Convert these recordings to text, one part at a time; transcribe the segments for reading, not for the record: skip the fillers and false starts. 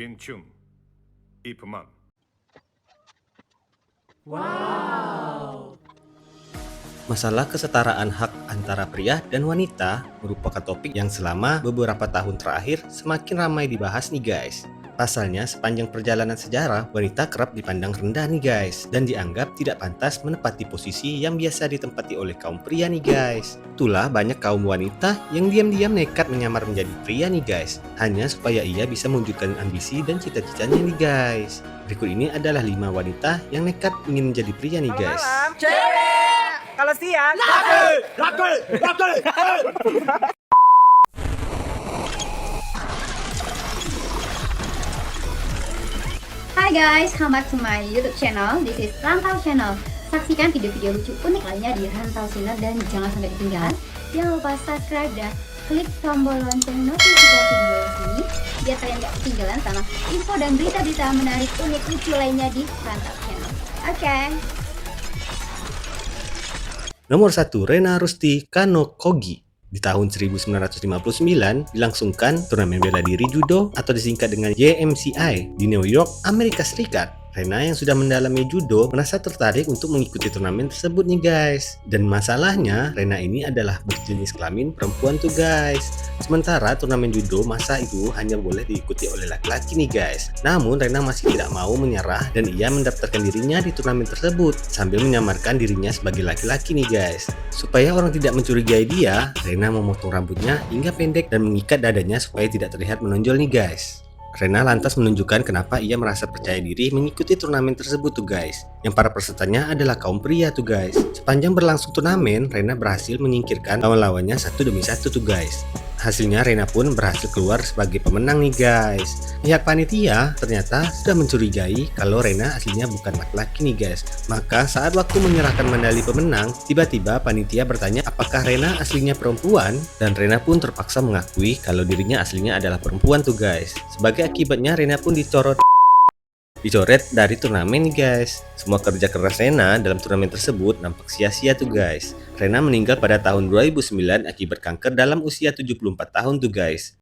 Jin Chung, Ipman. Masalah kesetaraan hak antara pria dan wanita merupakan topik yang selama beberapa tahun terakhir semakin ramai dibahas nih guys. Pasalnya, sepanjang perjalanan sejarah, wanita kerap dipandang rendah nih guys, dan dianggap tidak pantas menempati posisi yang biasa ditempati oleh kaum pria nih guys. Itulah banyak kaum wanita yang diam-diam nekat menyamar menjadi pria nih guys, hanya supaya ia bisa mewujudkan ambisi dan cita-citanya nih guys. Berikut ini adalah 5 wanita yang nekat ingin menjadi pria nih guys. Malam, cewek. Kalau siang, laki. Hai guys, come back to my YouTube channel. This is Rantau Channel. Saksikan video-video lucu unik lainnya di Rantau Channel dan jangan sampai ketinggalan. Jangan lupa subscribe dan klik tombol lonceng notifikasi di bawah sini biar kalian gak ketinggalan sama info dan berita-berita menarik unik lucu lainnya di Rantau Channel. Oke. Nomor 1, Rena Rusti Kanokogi. Di tahun 1959 dilangsungkan turnamen bela diri judo atau disingkat dengan YMCA di New York, Amerika Serikat. Rena yang sudah mendalami judo merasa tertarik untuk mengikuti turnamen tersebut nih guys. Dan masalahnya Rena ini adalah berjenis kelamin perempuan tuh guys. Sementara turnamen judo masa itu hanya boleh diikuti oleh laki-laki nih guys. Namun Rena masih tidak mau menyerah dan ia mendaftarkan dirinya di turnamen tersebut sambil menyamarkan dirinya sebagai laki-laki nih guys. Supaya orang tidak mencurigai dia, Rena memotong rambutnya hingga pendek dan mengikat dadanya supaya tidak terlihat menonjol nih guys. Rena lantas menunjukkan kenapa ia merasa percaya diri mengikuti turnamen tersebut tuh guys. Yang para pesertanya adalah kaum pria tuh guys. Sepanjang berlangsung turnamen, Rena berhasil menyingkirkan lawan-lawannya satu demi satu tuh guys. Hasilnya Rena pun berhasil keluar sebagai pemenang nih guys. Pihak panitia ternyata sudah mencurigai kalau Rena aslinya bukan laki-laki nih guys. Maka saat waktu menyerahkan medali pemenang, tiba-tiba panitia bertanya apakah Rena aslinya perempuan, dan Rena pun terpaksa mengakui kalau dirinya aslinya adalah perempuan tuh guys. Sebagai akibatnya Rena pun dicoret dari turnamen nih guys. Semua kerja keras Rena dalam turnamen tersebut nampak sia-sia tuh guys. Rena meninggal pada tahun 2009 akibat kanker dalam usia 74 tahun tuh guys.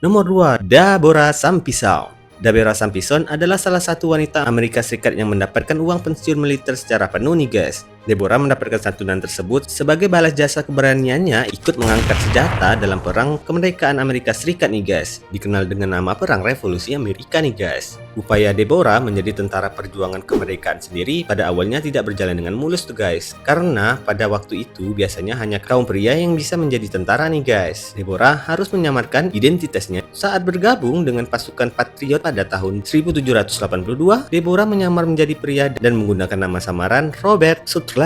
Nomor 2, Deborah Sampison. Deborah Sampison adalah salah satu wanita Amerika Serikat yang mendapatkan uang pensiun militer secara penuh nih guys. Deborah mendapatkan santunan tersebut sebagai balas jasa keberaniannya ikut mengangkat senjata dalam perang kemerdekaan Amerika Serikat nih guys. Dikenal dengan nama Perang Revolusi Amerika nih guys. Upaya Deborah menjadi tentara perjuangan kemerdekaan sendiri pada awalnya tidak berjalan dengan mulus tuh guys. Karena pada waktu itu biasanya hanya kaum pria yang bisa menjadi tentara nih guys. Deborah harus menyamarkan identitasnya saat bergabung dengan pasukan Patriot pada tahun 1782. Deborah menyamar menjadi pria dan menggunakan nama samaran Robert Sutcliffe.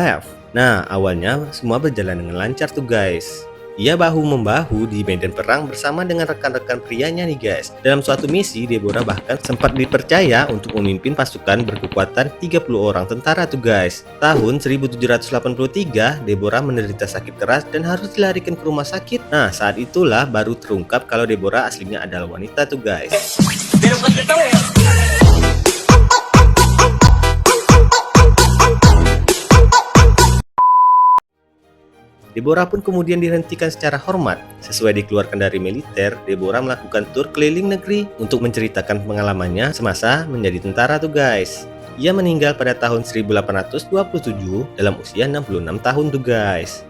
Nah, awalnya semua berjalan dengan lancar tuh guys. Ia bahu-membahu di medan perang bersama dengan rekan-rekan prianya nih guys. Dalam suatu misi, Deborah bahkan sempat dipercaya untuk memimpin pasukan berkekuatan 30 orang tentara tuh guys. Tahun 1783, Deborah menderita sakit keras dan harus dilarikan ke rumah sakit. Nah, saat itulah baru terungkap kalau Deborah aslinya adalah wanita tuh guys. Deborah pun kemudian dihentikan secara hormat. Sesuai dikeluarkan dari militer, Deborah melakukan tur keliling negeri untuk menceritakan pengalamannya semasa menjadi tentara tuh guys. Ia meninggal pada tahun 1827 dalam usia 66 tahun tuh guys.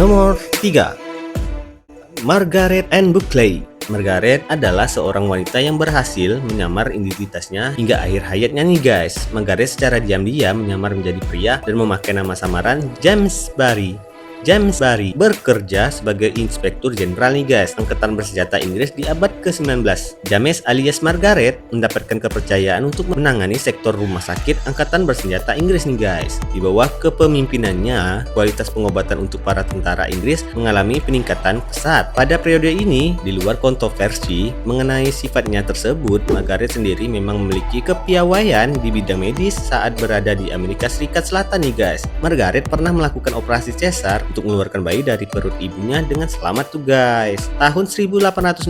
Nomor 3, Margaret Ann Buckley. Margaret adalah seorang wanita yang berhasil menyamar identitasnya hingga akhir hayatnya nih guys. Margaret secara diam-diam menyamar menjadi pria dan memakai nama samaran James Barry. James Barry bekerja sebagai inspektur jenderal nih guys, angkatan bersenjata Inggris di abad ke-19. James alias Margaret mendapatkan kepercayaan untuk menangani sektor rumah sakit angkatan bersenjata Inggris nih guys. Di bawah kepemimpinannya, kualitas pengobatan untuk para tentara Inggris mengalami peningkatan pesat. Pada periode ini, di luar kontroversi mengenai sifatnya tersebut, Margaret sendiri memang memiliki kepiawaian di bidang medis saat berada di Amerika Serikat Selatan nih guys. Margaret pernah melakukan operasi cesar untuk mengeluarkan bayi dari perut ibunya dengan selamat tuh guys. Tahun 1865,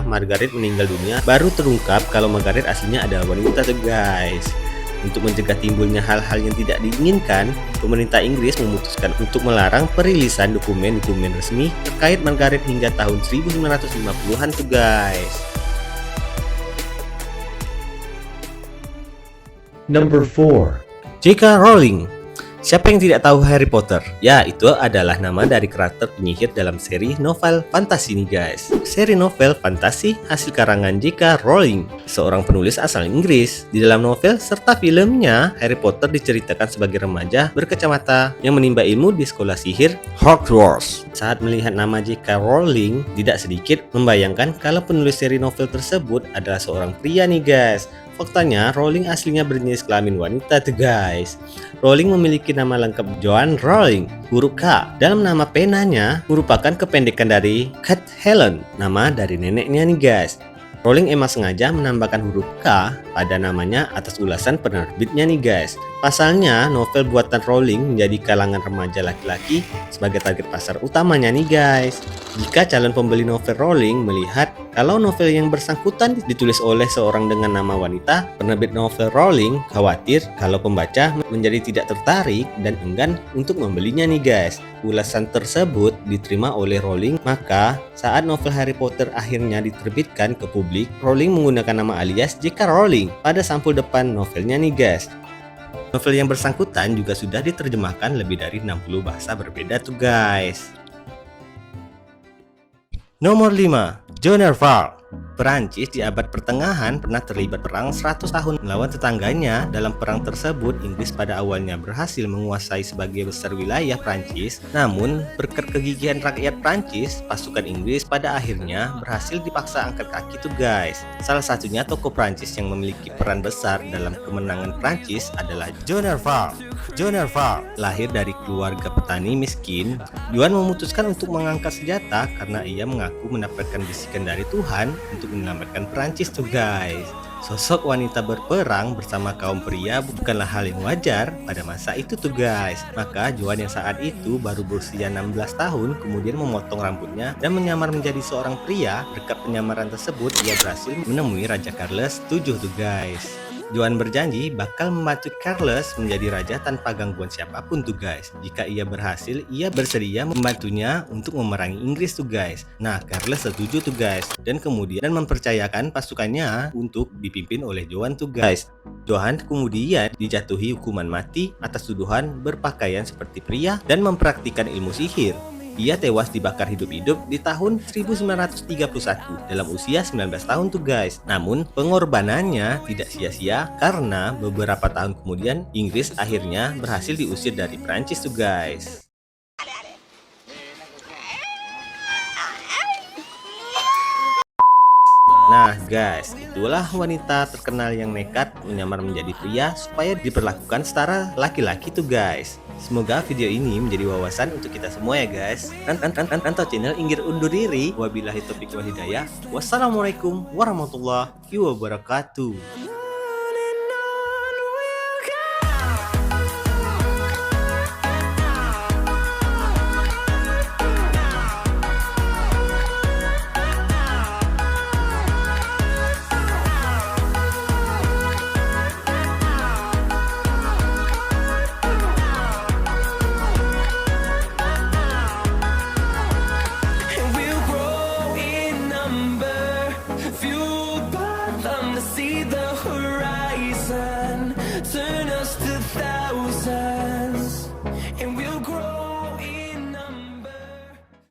Margaret meninggal dunia, baru terungkap kalau Margaret aslinya adalah wanita tuh guys. Untuk mencegah timbulnya hal-hal yang tidak diinginkan, pemerintah Inggris memutuskan untuk melarang perilisan dokumen-dokumen resmi terkait Margaret hingga tahun 1950-an tuh guys. Number 4. J.K. Rowling. Siapa yang tidak tahu Harry Potter? Ya, itu adalah nama dari karakter penyihir dalam seri novel fantasi nih guys. Seri novel fantasi hasil karangan J.K. Rowling, seorang penulis asal Inggris. Di dalam novel serta filmnya, Harry Potter diceritakan sebagai remaja berkacamata yang menimba ilmu di sekolah sihir Hogwarts. Saat melihat nama J.K. Rowling, tidak sedikit membayangkan kalau penulis seri novel tersebut adalah seorang pria nih guys. Faktanya, Rowling aslinya berjenis kelamin wanita tuh guys. Rowling memiliki nama lengkap Joanne Rowling, huruf K. Dalam nama penanya merupakan kependekan dari Kat Helen, nama dari neneknya nih guys. Rowling emang sengaja menambahkan huruf K pada namanya atas ulasan penerbitnya nih guys. Pasalnya, novel buatan Rowling menjadi kalangan remaja laki-laki sebagai target pasar utamanya nih guys. Jika calon pembeli novel Rowling melihat kalau novel yang bersangkutan ditulis oleh seorang dengan nama wanita, penerbit novel Rowling khawatir kalau pembaca menjadi tidak tertarik dan enggan untuk membelinya nih guys. Ulasan tersebut diterima oleh Rowling, maka saat novel Harry Potter akhirnya diterbitkan ke publik, Rowling menggunakan nama alias J.K. Rowling pada sampul depan novelnya nih guys. Novel yang bersangkutan juga sudah diterjemahkan lebih dari 60 bahasa berbeda tuh guys. Nomor 5. Joan of Arc. Perancis di abad pertengahan pernah terlibat perang 100 tahun melawan tetangganya. Dalam perang tersebut, Inggris pada awalnya berhasil menguasai sebagian besar wilayah Prancis. Namun, berkat kegigihan rakyat Prancis, pasukan Inggris pada akhirnya berhasil dipaksa angkat kaki tuh guys. Salah satunya tokoh Prancis yang memiliki peran besar dalam kemenangan Prancis adalah Joan of Arc. Joan of Arc lahir dari keluarga petani miskin. Joan memutuskan untuk mengangkat senjata karena ia mengaku mendapatkan bisikan dari Tuhan untuk menyelamatkan Prancis tuh guys. Sosok wanita berperang bersama kaum pria bukanlah hal yang wajar pada masa itu tuh guys. Maka Joan yang saat itu baru berusia 16 tahun kemudian memotong rambutnya dan menyamar menjadi seorang pria. Berkat penyamaran tersebut ia berhasil menemui Raja Charles VII tuh guys. Joan berjanji bakal membantu Charles menjadi raja tanpa gangguan siapapun tuh guys. Jika ia berhasil, ia bersedia membantunya untuk memerangi Inggris tuh guys. Nah, Charles setuju tuh guys dan kemudian mempercayakan pasukannya untuk dipimpin oleh Joan tuh guys. Joan kemudian dijatuhi hukuman mati atas tuduhan berpakaian seperti pria dan mempraktikkan ilmu sihir. Ia tewas dibakar hidup-hidup di tahun 1931 dalam usia 19 tahun tuh guys. Namun pengorbanannya tidak sia-sia karena beberapa tahun kemudian Inggris akhirnya berhasil diusir dari Prancis tuh guys. Nah guys, itulah wanita terkenal yang nekat menyamar menjadi pria supaya diperlakukan setara laki-laki tuh guys. Semoga video ini menjadi wawasan untuk kita semua ya guys. Rantau channel Inggir undur diri. Wabillahi taufiq wal hidayah. Wassalamualaikum warahmatullahi wabarakatuh. Turn us to thousands, and we'll grow.